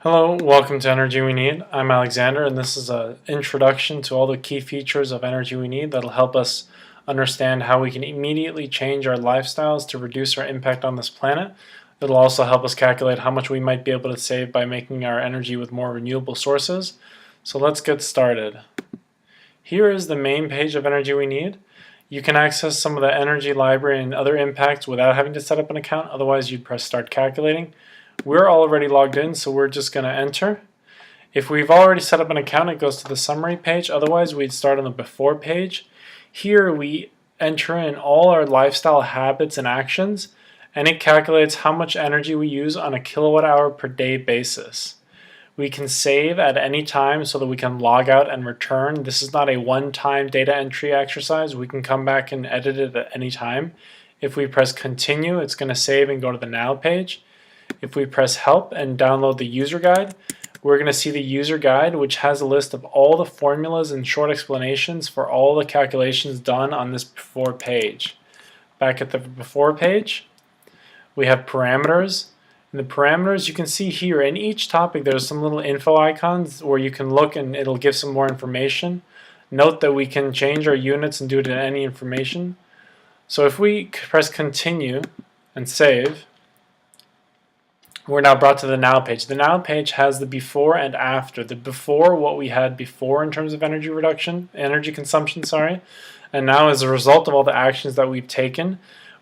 Hello, welcome to Energy We Need. I'm Alexander, and this is an introduction to all the key features of Energy We Need that'll help us understand how we can immediately change our lifestyles to reduce our impact on this planet. It'll also help us calculate how much we might be able to save by making our energy with more renewable sources. So let's get started. Here is the main page of Energy We Need. You can access some of the energy library and other impacts without having to set up an account, otherwise you'd press Start Calculating. We're already logged in, so we're just going to enter. If we've already set up an account, it goes to the summary page. Otherwise, we'd start on the before page. Here we enter in all our lifestyle habits and actions, and it calculates how much energy we use on a kilowatt hour per day basis. We can save at any time so that we can log out and return. This is not a one-time data entry exercise. We can come back and edit it at any time. If we press continue, it's going to save and go to the now page. If we press help and download the user guide, we're going to see the user guide, which has a list of all the formulas and short explanations for all the calculations done on this before page. Back at the before page, we have parameters. In the parameters, you can see here in each topic there's some little info icons where you can look and it'll give some more information. Note that we can change our units and do it in any information. So if we press continue and save, we're now brought to the now page. The now page has the before and after. The before, what we had before in terms of energy consumption, and now as a result of all the actions that we've taken,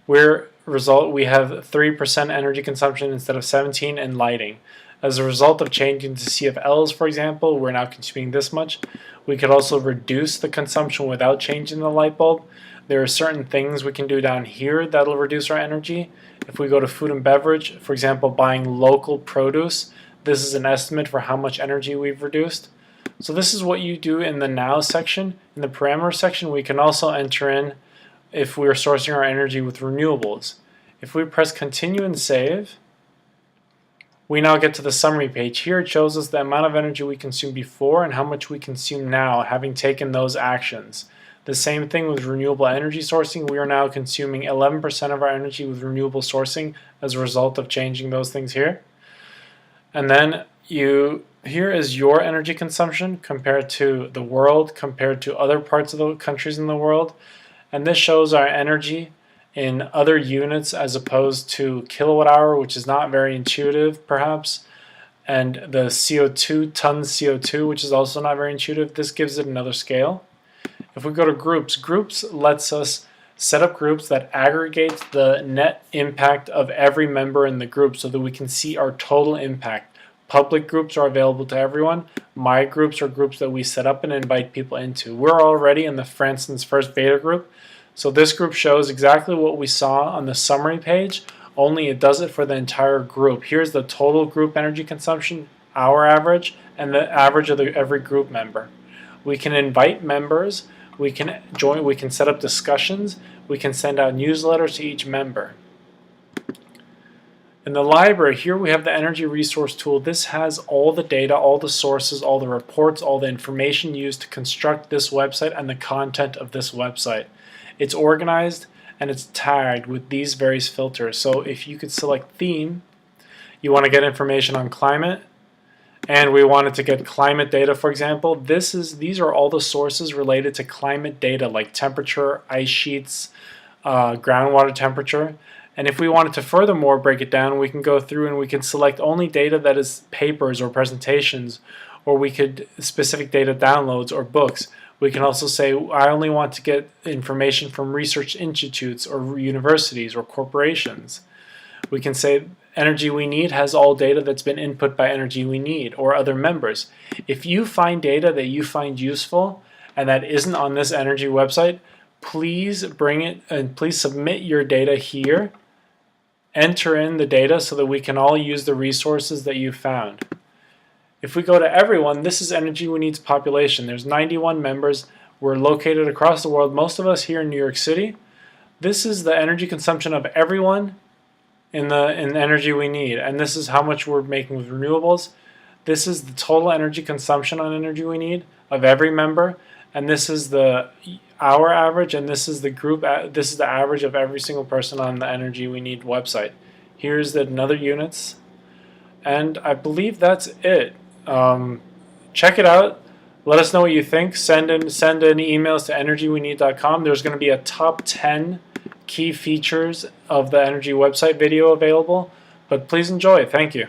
we have 3% energy consumption instead of 17 in lighting. As a result of changing to CFLs, for example, we're now consuming this much. We could also reduce the consumption without changing the light bulb. There are certain things we can do down here that'll reduce our energy. If we go to food and beverage, for example, buying local produce, this is an estimate for how much energy we've reduced. So this is what you do in the now section. In the parameter section, we can also enter in if we're sourcing our energy with renewables. If we press continue and save, we now get to the summary page. Here it shows us the amount of energy we consumed before and how much we consume now, having taken those actions. The same thing with renewable energy sourcing. We are now consuming 11% of our energy with renewable sourcing as a result of changing those things here. And then here is your energy consumption compared to the world, compared to other parts of the countries in the world. And this shows our energy in other units as opposed to kilowatt hour, which is not very intuitive perhaps. And the CO2, tons CO2, which is also not very intuitive. This gives it another scale. If we go to groups lets us set up groups that aggregate the net impact of every member in the group so that we can see our total impact. Public groups are available to everyone. My groups are groups that we set up and invite people into. We're already in the, for instance, first beta group. So this group shows exactly what we saw on the summary page, only it does it for the entire group. Here's the total group energy consumption, our average, and the average of every group member. We can invite members. We can join, we can set up discussions, we can send out newsletters to each member. In the library, here we have the energy resource tool. This has all the data, all the sources, all the reports, all the information used to construct this website and the content of this website. It's organized and it's tagged with these various filters. So if you could select theme, you want to get information on climate, and we wanted to get climate data, for example. These are all the sources related to climate data, like temperature, ice sheets, groundwater temperature. And if we wanted to furthermore break it down, we can go through and we can select only data that is papers or presentations, or we could specific data downloads or books. We can also say, I only want to get information from research institutes or universities or corporations. We can say Energy We Need has all data that's been input by Energy We Need or other members. If you find data that you find useful and that isn't on this energy website, please bring it and please submit your data here. Enter in the data so that we can all use the resources that you found. If we go to everyone, this is Energy We Need's population. There's 91 members. We're located across the world, most of us here in New York City. This is the energy consumption of everyone in Energy We Need, and this is how much we're making with renewables. This is the total energy consumption on Energy We Need of every member, and this is our average, and this is the average of every single person on the Energy We Need website. Here's the another units. And I believe that's it. Check it out. Let us know what you think. Send in emails to energyweneed.com. There's going to be a top 10 key features of the Energy website video available. But please enjoy. Thank you.